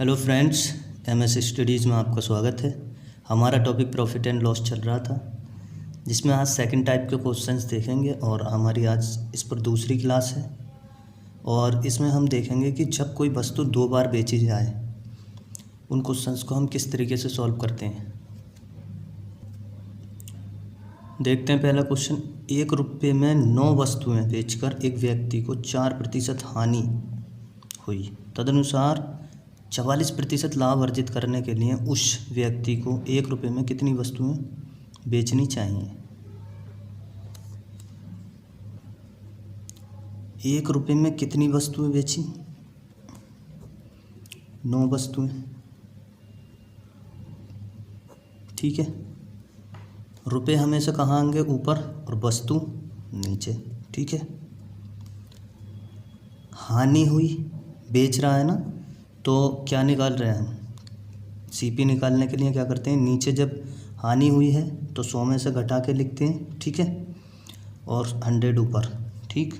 Hello friends, MS studies में आपका स्वागत है। हमारा टॉपिक प्रॉफिट एंड लॉस चल रहा था, जिसमें आज सेकंड टाइप के क्वेश्चंस देखेंगे और हमारी आज इस पर दूसरी क्लास है। और इसमें हम देखेंगे कि जब कोई वस्तु दो बार बेची जाए उन क्वेश्चंस को हम किस तरीके से सॉल्व करते हैं। देखते हैं पहला क्वेश्चन। 1 रुपये में 9 वस्तुएं बेचकर एक व्यक्ति को 4% हानि हुई, तदनुसार 44% लाभ अर्जित करने के लिए उस व्यक्ति को 1 रुपये में कितनी वस्तुएं बेचनी चाहिए। 1 रुपये में कितनी वस्तुएं बेची? 9 वस्तुएं। ठीक है, रुपये हमेशा कहाँ आएंगे? ऊपर, और वस्तु नीचे। ठीक है, हानि हुई, बेच रहा है ना, तो क्या निकाल रहे हैं हम? सीपी निकालने के लिए क्या करते हैं, नीचे जब हानि हुई है तो 100 में से घटा के लिखते हैं। ठीक है, और 100 ऊपर। ठीक,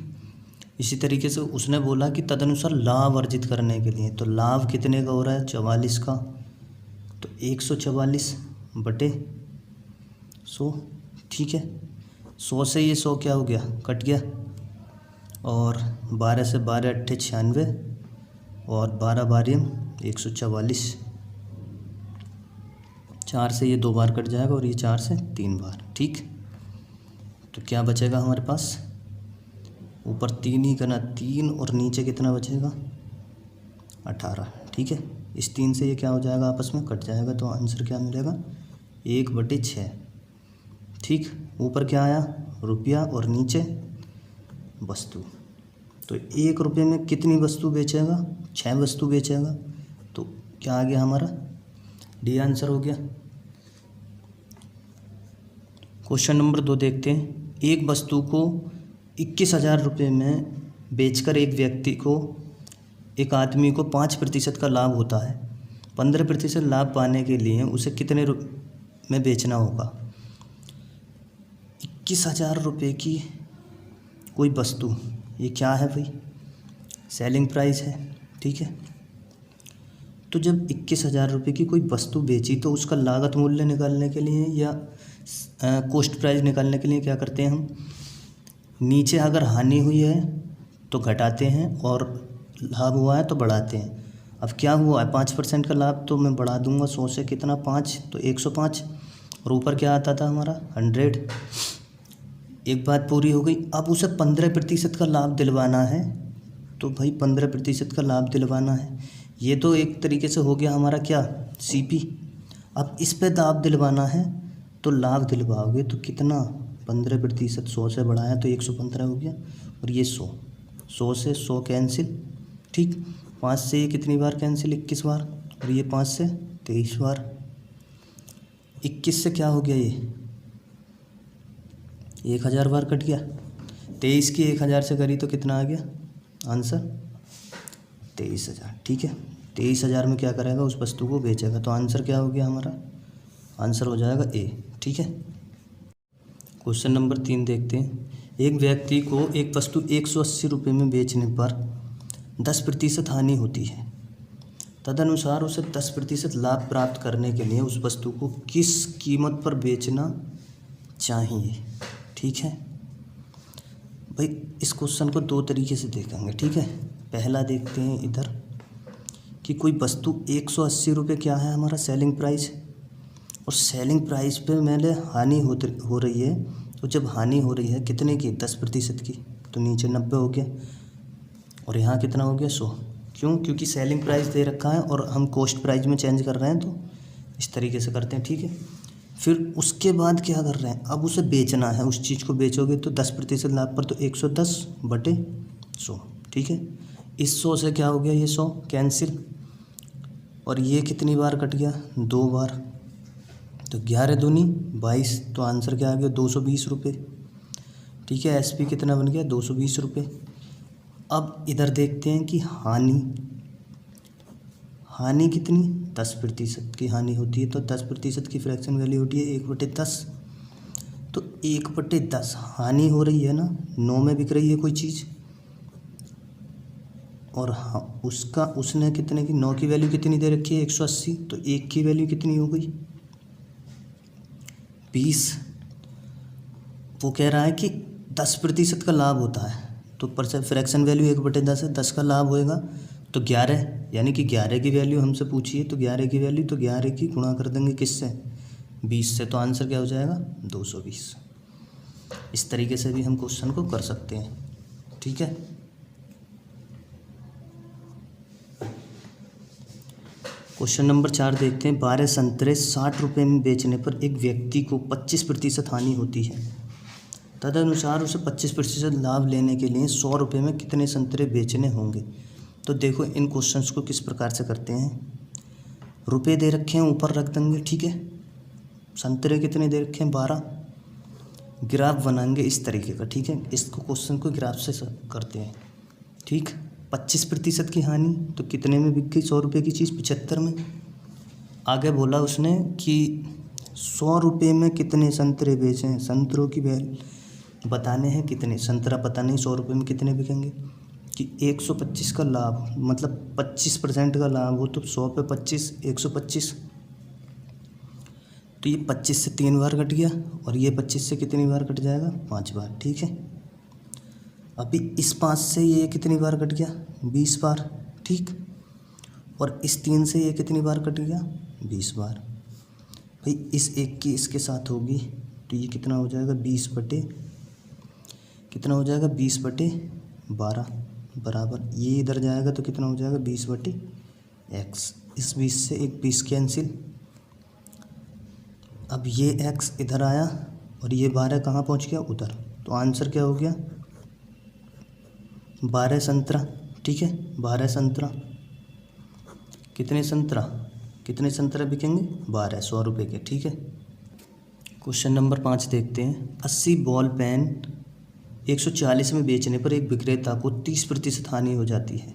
इसी तरीके से उसने बोला कि तदनुसार लाभ अर्जित करने के लिए, तो लाभ कितने का हो रहा है? 44 का, तो 144 बटे 100। ठीक है, 100 से ये 100 क्या हो गया? कट गया। और 12 से 12 अट्ठे 96, और 12 बारियम 144। 4 से ये 2 बार कट जाएगा और ये 4 से 3 बार। ठीक, तो क्या बचेगा हमारे पास? ऊपर 3 ही करना, 3, और नीचे कितना बचेगा? 18। ठीक है, इस 3 से ये क्या हो जाएगा? आपस में कट जाएगा, तो आंसर क्या मिलेगा? 1/6। ठीक, ऊपर क्या आया? रुपया, और नीचे वस्तु। तो 1 रुपये में कितनी वस्तु बेचेगा? 6 वस्तु बेचेगा। तो क्या आ गया हमारा? डी आंसर हो गया। क्वेश्चन नंबर 2 देखते हैं। एक वस्तु को 21,000 रुपये में बेचकर एक आदमी को 5% का लाभ होता है। 15% लाभ पाने के लिए उसे कितने में बेचना होगा? 21,000 रुपये की कोई वस्तु, ये क्या है भाई? सेलिंग प्राइस है। ठीक है, तो जब 21,000 रुपये की कोई वस्तु बेची तो उसका लागत मूल्य निकालने के लिए या कॉस्ट प्राइस निकालने के लिए क्या करते हैं हम? नीचे अगर हानि हुई है तो घटाते हैं, और लाभ हुआ है तो बढ़ाते हैं। अब क्या हुआ है? 5% का लाभ, तो मैं बढ़ा दूंगा 100 से कितना? 5, तो 105। और ऊपर क्या आता था हमारा? 100। एक बात पूरी हो गई। अब उसे 15% का लाभ दिलवाना है, तो भाई 15% का लाभ दिलवाना है। ये तो एक तरीके से हो गया हमारा क्या? सीपी। अब इस पे लाभ दिलवाना है, तो लाभ दिलवाओगे तो कितना? 15%, 100 से बढ़ाया तो 115 हो गया, और ये 100 से 100 कैंसिल। ठीक, 5 से ये कितनी बार कैंसिल? 21 बार, और ये 5 से 23 बार। 21 से क्या हो गया? ये 1000 बार कट गया। 23 की 1000 से करी तो कितना आ गया आंसर? 23,000। ठीक है, 23,000 में क्या करेगा? उस वस्तु को बेचेगा। तो आंसर क्या हो गया हमारा? आंसर हो जाएगा ए। ठीक है, क्वेश्चन नंबर 3 देखते हैं। एक व्यक्ति को एक वस्तु 180 रुपये में बेचने पर 10% हानि होती है, तदनुसार उसे 10% लाभ प्राप्त करने के लिए उस वस्तु को किस कीमत पर बेचना चाहिए। ठीक है भाई, इस क्वेश्चन को 2 तरीके से देखेंगे। ठीक है, पहला देखते हैं इधर कि कोई वस्तु 180 रुपये क्या है हमारा? Selling price. और सेलिंग प्राइस पे मैंने हानि हो रही है, तो जब हानि हो रही है कितने की? 10% की, तो नीचे 90 हो गया, और यहाँ कितना हो गया? 100। क्यों? क्योंकि सेलिंग प्राइस दे रखा है और हम कॉस्ट प्राइस में चेंज कर रहे हैं, तो इस तरीके से करते हैं। ठीक है, फिर उसके बाद क्या कर रहे हैं? अब उसे बेचना है। उस चीज़ को बेचोगे तो 10% लाभ पर, तो 110 बटे 100। ठीक है, इस 100 से क्या हो गया? ये 100 कैंसिल, और ये कितनी बार कट गया? 2 बार, तो 11 दूनी 22। तो आंसर क्या आ गया? 220 रुपये। ठीक है, एसपी कितना बन गया? 220 रुपये। अब इधर देखते हैं कि हानि कितनी? 10% की हानि होती है, तो 10% की फ्रैक्शन वैल्यू होती है 1/10। तो 1/10 हानि हो रही है ना, 9 में बिक रही है कोई चीज़, और हाँ उसका उसने कितने की 9 की वैल्यू कितनी दे रखी है 180, तो 1 की वैल्यू कितनी हो गई 20। वो कह रहा है कि 10% का लाभ होता है, तो फ्रैक्शन वैल्यू 1/10 है, 10 का लाभ होएगा तो 11, यानी कि 11 की वैल्यू हमसे पूछी है, तो 11 की वैल्यू, तो 11 की गुणा कर देंगे किससे 20 से, तो आंसर क्या हो जाएगा 220। इस तरीके से भी हम क्वेश्चन को कर सकते हैं। ठीक है, क्वेश्चन नंबर 4 देखते हैं। 12 संतरे 60 रुपये में बेचने पर एक व्यक्ति को 25% हानि होती है, तदनुसार उसे 25% लाभ लेने के लिए 100 रुपये में कितने संतरे बेचने होंगे। तो देखो इन क्वेश्चंस को किस प्रकार से करते हैं। रुपए दे रखे हैं, ऊपर रख देंगे, ठीक है। संतरे कितने दे रखे हैं 12, ग्राफ बनाएंगे इस तरीके का, ठीक है। इसको क्वेश्चन को ग्राफ से करते हैं, ठीक। 25% की हानि, तो कितने में बिक गई 100 रुपये की चीज़ 75 में। आगे बोला उसने कि 100 रुपये में कितने संतरे बेचे हैं, संतरों की वैल्यू बताने हैं कितने, संतरा पता नहीं 100 रुपये में कितने बिकेंगे, कि 125 का लाभ, मतलब 25% का लाभ हो तो 100 पे 25 125, तो ये 25 से 3 बार कट गया, और ये 25 से कितनी बार कट जाएगा 5 बार, ठीक है। अभी इस 5 से ये कितनी बार कट गया 20 बार, ठीक। और इस 3 से ये कितनी बार कट गया 20 बार। भाई इस 1 की इसके साथ होगी, तो ये कितना हो जाएगा 20/12 बराबर, ये इधर जाएगा तो कितना हो जाएगा 20/x। इस 20 से एक 20 कैंसिल, अब ये x इधर आया और ये 12 कहाँ पहुँच गया उधर, तो आंसर क्या हो गया 12 संतरा, ठीक है। 12 संतरा, कितने संतरा बिकेंगे 12, 100 रुपये के, ठीक है। क्वेश्चन नंबर 5 देखते हैं। 80 बॉल पेन 140 में बेचने पर एक विक्रेता को 30% हानि हो जाती है,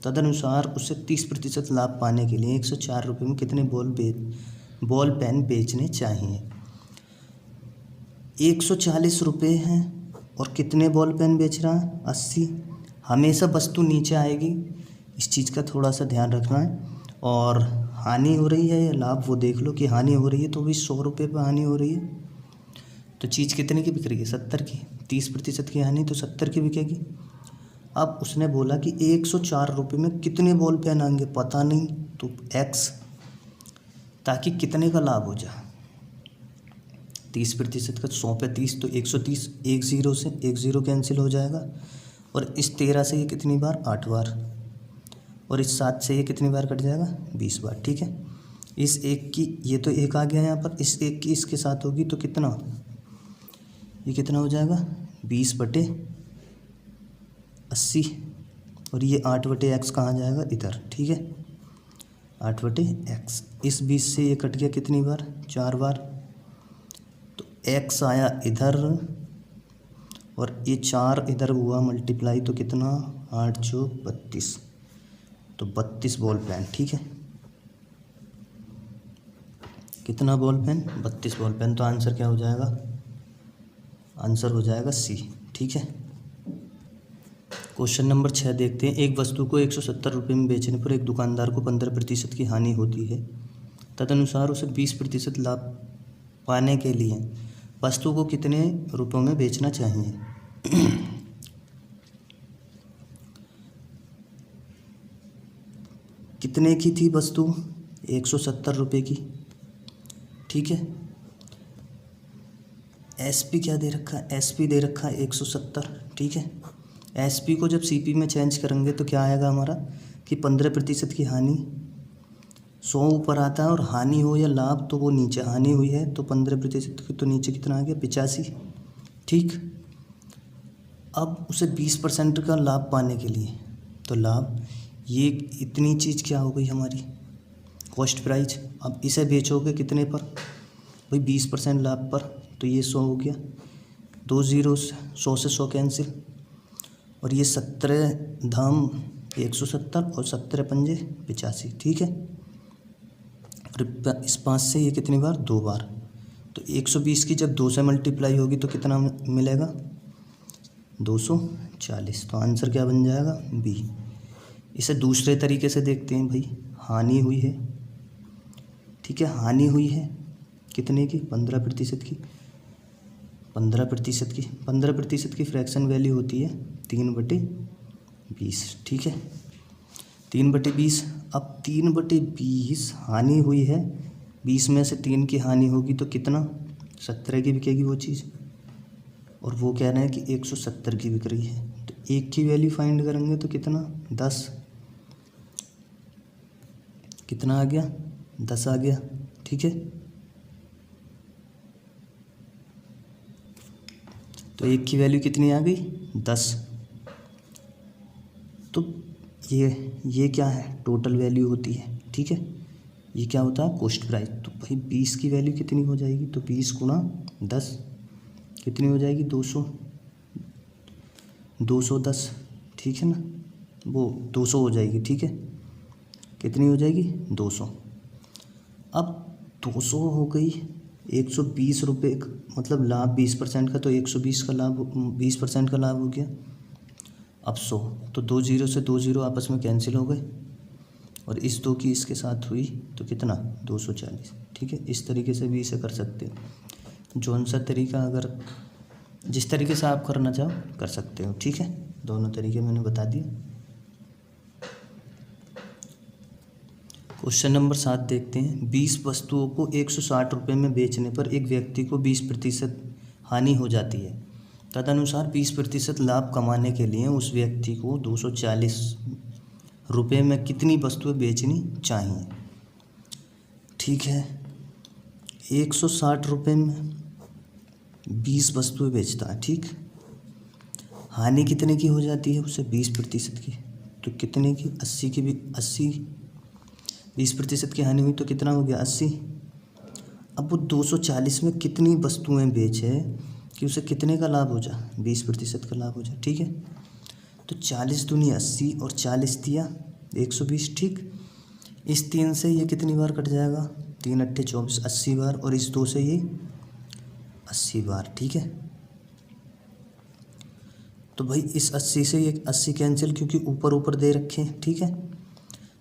तदनुसार उसे 30% लाभ पाने के लिए 104 रुपये में कितने बॉल पेन बेचने चाहिए। 140 रुपये हैं और कितने बॉल पेन बेच रहा है 80। हमेशा वस्तु नीचे आएगी, इस चीज़ का थोड़ा सा ध्यान रखना है। और हानि हो रही है या लाभ, वो देख लो कि हानि हो रही है तो भी 100 रुपये पर हानि हो रही है, तो चीज़ कितने की बिक रही है 70 की, 30% की हानि तो 70 की बिकेगी। अब उसने बोला कि 104 रुपये में कितने बॉल पेन आएंगे, पता नहीं, तो x, ताकि कितने का लाभ हो जाए 30% का, 100 पे 30 तो 130, एक ज़ीरो से एक ज़ीरो कैंसिल हो जाएगा, और इस 13 से ये कितनी बार 8 बार, और इस 7 से ये कितनी बार कट जाएगा 20 बार, ठीक है। इस 1 की, ये तो 1 आ गया यहाँ पर, इस 1 की इसके साथ होगी तो कितना, ये कितना हो जाएगा 20/80, और ये 8/x कहाँ जाएगा इधर, ठीक है। 8/x, इस 20 से ये कट गया कितनी बार 4 बार, तो x आया इधर और ये 4 इधर हुआ मल्टीप्लाई, तो कितना 8 जो 32, तो 32 बॉल पेन, ठीक है। कितना बॉल पेन 32 बॉल पेन, तो आंसर क्या हो जाएगा, आंसर हो जाएगा सी, ठीक है। क्वेश्चन नंबर 6 देखते हैं। एक वस्तु को 170 रुपये में बेचने पर एक दुकानदार को 15% की हानि होती है, तदनुसार उसे 20% लाभ पाने के लिए वस्तु को कितने रुपयों में बेचना चाहिए। कितने की थी वस्तु 170 रुपये की, ठीक है। एसपी क्या दे रखा है, एसपी दे रखा है 170, ठीक है। एसपी को जब सीपी में चेंज करेंगे तो क्या आएगा हमारा कि 15% की हानि, 100 ऊपर आता है, और हानि हो या लाभ तो वो नीचे, हानि हुई है तो 15% की, तो नीचे कितना आ गया 85, ठीक। अब उसे 20% का लाभ पाने के लिए, तो लाभ, ये इतनी चीज़ क्या हो गई हमारी कॉस्ट प्राइस। अब इसे बेचोगे कितने पर भाई 20% लाभ पर, तो ये 100 हो गया, 2 ज़ीरो 100 से 100 कैंसिल, और ये 17 धाम 170 और 17 पंजे 85, ठीक है। और इस 5 से ये कितनी बार 2 बार, तो 120 की जब 2 से मल्टीप्लाई होगी तो कितना मिलेगा 240, तो आंसर क्या बन जाएगा बी। इसे दूसरे तरीके से देखते हैं भाई, हानि हुई है, ठीक है, हानि हुई है कितने की, 15% की, 15% की, 15% की फ्रैक्शन वैल्यू होती है 3/20, ठीक है, 3/20। अब 3/20 हानि हुई है, 20 में से 3 की हानि होगी तो कितना, 17 की बिकेगी वो चीज़, और वो कह रहे हैं कि 170 की बिक रही है, तो एक की वैल्यू फाइंड करेंगे तो कितना, 10, कितना आ गया, 10 आ गया, ठीक है। तो एक की वैल्यू कितनी आ गई, 10। तो ये क्या है, टोटल वैल्यू होती है, ठीक है, ये क्या होता है, कॉस्ट प्राइस। तो भाई 20 की वैल्यू कितनी हो जाएगी, तो 20 गुणा 10 कितनी हो जाएगी, 200, 210, ठीक है ना, वो 200 हो जाएगी, ठीक है, कितनी हो जाएगी, 200। अब 200 हो गई, 120 रुपये, मतलब लाभ 20% का, तो 120 का लाभ, 20% का लाभ हो गया। अब 100, तो 2 जीरो से 2 जीरो आपस में कैंसिल हो गए, और इस 2 की इसके साथ हुई तो कितना, 240, ठीक है। इस तरीके से भी इसे कर सकते हो, जौन सा तरीका अगर जिस तरीके से आप करना चाहो कर सकते हो, ठीक है, दोनों तरीके मैंने बता दिए। क्वेश्चन नंबर 7 देखते हैं। 20 वस्तुओं को 160 रुपये में बेचने पर एक व्यक्ति को 20% हानि हो जाती है। तदनुसार 20% लाभ कमाने के लिए उस व्यक्ति को 240 रुपये में कितनी वस्तुएं बेचनी चाहिए, ठीक है। 160 रुपये में 20 वस्तुएं बेचता है, ठीक, हानि कितने की हो जाती है उसे, 20% की, तो कितने की, 80 की भी, 80, 20% की हानि हुई तो कितना हो गया, 80। अब वो 240 में कितनी वस्तुएं बेचे कि उसे कितने का लाभ हो जाए, 20% का लाभ हो जाए, ठीक है। तो 40 दूनी 80 और 40 दिया 120, ठीक। इस 3 से ये कितनी बार कट जाएगा, 3 अट्ठे 24, 80 बार, और इस 2 से ये 80 बार, ठीक है। तो भाई इस 80 से ये 80 कैंसिल, क्योंकि ऊपर ऊपर दे रखे हैं, ठीक है,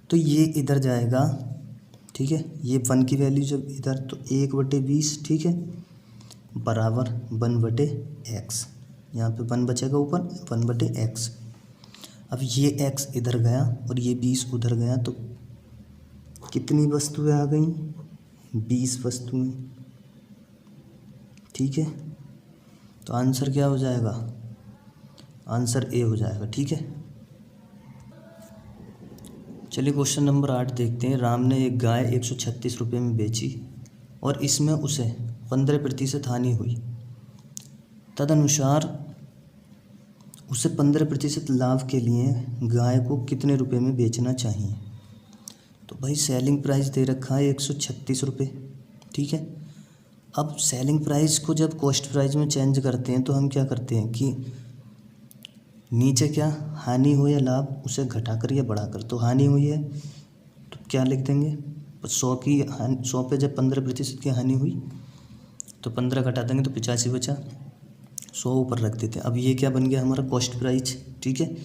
तो ये इधर जाएगा, ठीक है, ये 1 की वैल्यू जब इधर, तो 1/20, ठीक है, बराबर 1/x, यहाँ पे 1 बचेगा ऊपर, 1/x। अब ये x इधर गया और ये 20 उधर गया, तो कितनी वस्तुएं आ गई, 20 वस्तुएं, ठीक है। तो आंसर क्या हो जाएगा, आंसर ए हो जाएगा, ठीक है। चलिए क्वेश्चन नंबर 8 देखते हैं। राम ने एक गाय 136 रुपये में बेची और इसमें उसे 15% हानि हुई। तदनुसार उसे 15% लाभ के लिए गाय को कितने रुपए में बेचना चाहिए। तो भाई सेलिंग प्राइस दे रखा है 136 रुपये, ठीक है। अब सेलिंग प्राइस को जब कॉस्ट प्राइस में चेंज करते हैं तो हम क्या करते हैं कि नीचे क्या हानि हो या लाभ उसे घटाकर या बढ़ाकर, तो हानि हुई है तो क्या लिख देंगे, 100 की 100 पे जब 15% की हानि हुई तो 15 घटा देंगे तो 85 बचा, 100 ऊपर रख देते हैं। अब ये क्या बन गया हमारा कॉस्ट प्राइस, ठीक है।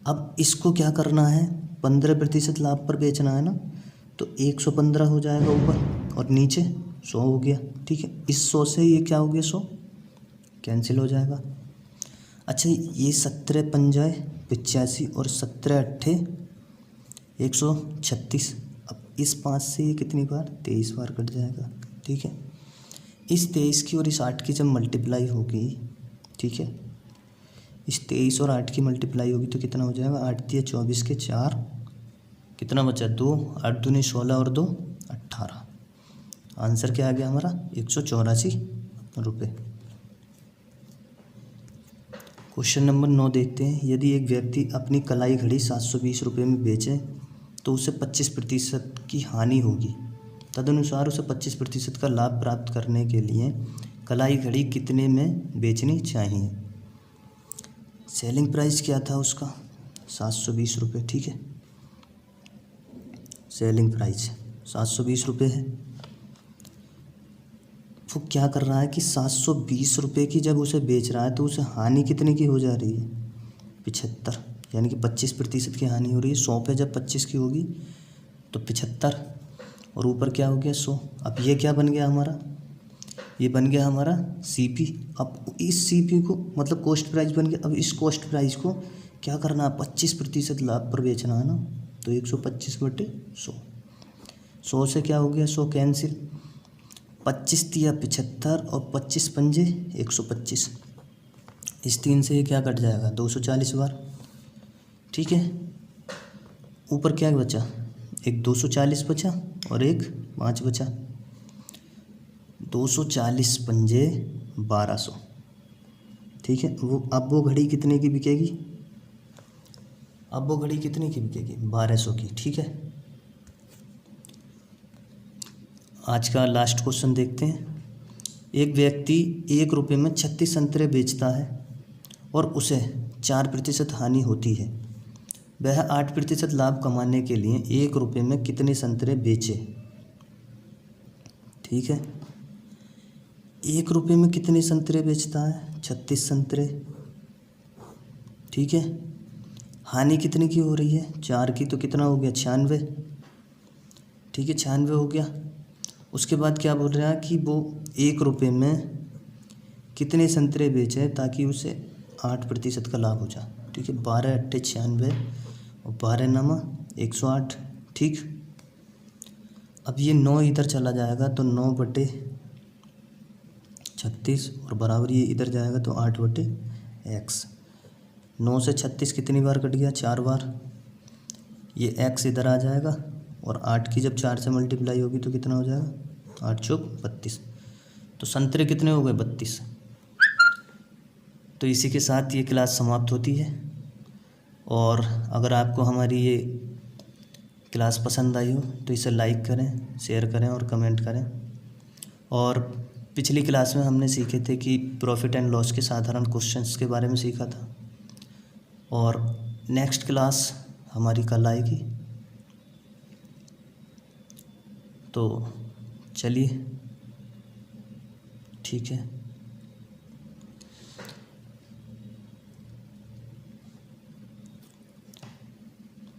अब इसको क्या करना है, 15% लाभ पर बेचना है ना, तो 115 हो जाएगा ऊपर और नीचे 100 हो गया, ठीक है। इस 100 से ये क्या हो गया, 100 कैंसिल हो जाएगा। अच्छा ये 17 पंजाए 85 और 17 अट्ठे 136। अब इस 5 से ये कितनी बार, 23 बार कट जाएगा, ठीक है। इस 23 की और इस 8 की जब मल्टीप्लाई होगी, ठीक है, इस 23 और 8 की मल्टीप्लाई होगी तो कितना हो जाएगा, 8 दिया 24 के 4, कितना बचा 2, 8 दूनी 16 और 2 18। आंसर क्या आ गया हमारा, 184 रुपये। क्वेश्चन नंबर 9 देखते हैं। यदि एक व्यक्ति अपनी कलाई घड़ी 720 रुपये में बेचे तो उसे 25% की हानि होगी। तदनुसार उसे 25% का लाभ प्राप्त करने के लिए कलाई घड़ी कितने में बेचनी चाहिए। सेलिंग प्राइस क्या था उसका, 720 रुपये, ठीक है। सेलिंग प्राइस 720 रुपये है। वो क्या कर रहा है कि 720 रुपये की जब उसे बेच रहा है तो उसे हानि कितने की हो जा रही है, 75, यानी कि 25% की हानि हो रही है। 100 पे जब 25 की होगी तो 75, और ऊपर क्या हो गया 100। अब ये क्या बन गया हमारा, ये बन गया हमारा CP। अब इस CP को मतलब कॉस्ट प्राइस बन गया। अब इस कॉस्ट प्राइस को क्या करना है, 25% लाभ पर बेचना है ना, तो 125/100। 100 से क्या हो गया 100 कैंसिल, 25 तिया 75 और 25 पंजे 125। इस 3 से ये क्या कट जाएगा 240 बार, ठीक है। ऊपर क्या बचा, एक 240 बचा और एक 5 बचा। 240 पंजे 1200, ठीक है। अब वो घड़ी कितने की बिकेगी, अब वो घड़ी कितने की बिकेगी 1200 की, ठीक है। आज का लास्ट क्वेश्चन देखते हैं। एक व्यक्ति 1 रुपये में 36 संतरे बेचता है और उसे 4% हानि होती है। वह 8% लाभ कमाने के लिए 1 रुपये में कितने संतरे बेचे, ठीक है। 1 रुपये में कितने संतरे बेचता है, 36 संतरे, ठीक है। हानि कितने की हो रही है, 4 की, तो कितना हो गया 96, ठीक है, 96 हो गया। उसके बाद क्या बोल रहा है कि वो 1 रुपये में कितने संतरे बेचे ताकि उसे 8% का लाभ हो जाए, ठीक है। 12 अट्ठे 96 और 12 नमा 108, ठीक। अब ये 9 इधर चला जाएगा तो 9/36 और बराबर ये इधर जाएगा तो 8/x। 9 से 36 कितनी बार कट गया, 4 बार। ये x इधर आ जाएगा और 8 की जब 4 से मल्टीप्लाई होगी तो कितना हो जाएगा, 8 चौक 32। तो संतरे कितने हो गए 32। तो इसी के साथ ये क्लास समाप्त होती है। और अगर आपको हमारी ये क्लास पसंद आई हो तो इसे लाइक करें, शेयर करें और कमेंट करें। और पिछली क्लास में हमने सीखे थे कि प्रॉफिट एंड लॉस के साधारण क्वेश्चंस के बारे में सीखा था, और नेक्स्ट क्लास हमारी कल आएगी। तो चलिए, ठीक है।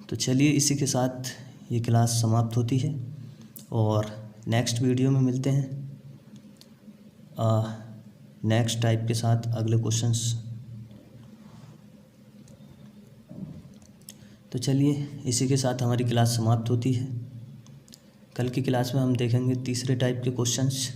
तो चलिए, इसी के साथ ये क्लास समाप्त होती है और नेक्स्ट वीडियो में मिलते हैं नेक्स्ट टाइप के साथ अगले क्वेश्चंस। तो चलिए, इसी के साथ हमारी क्लास समाप्त होती है। कल की क्लास में हम देखेंगे तीसरे टाइप के क्वेश्चंस।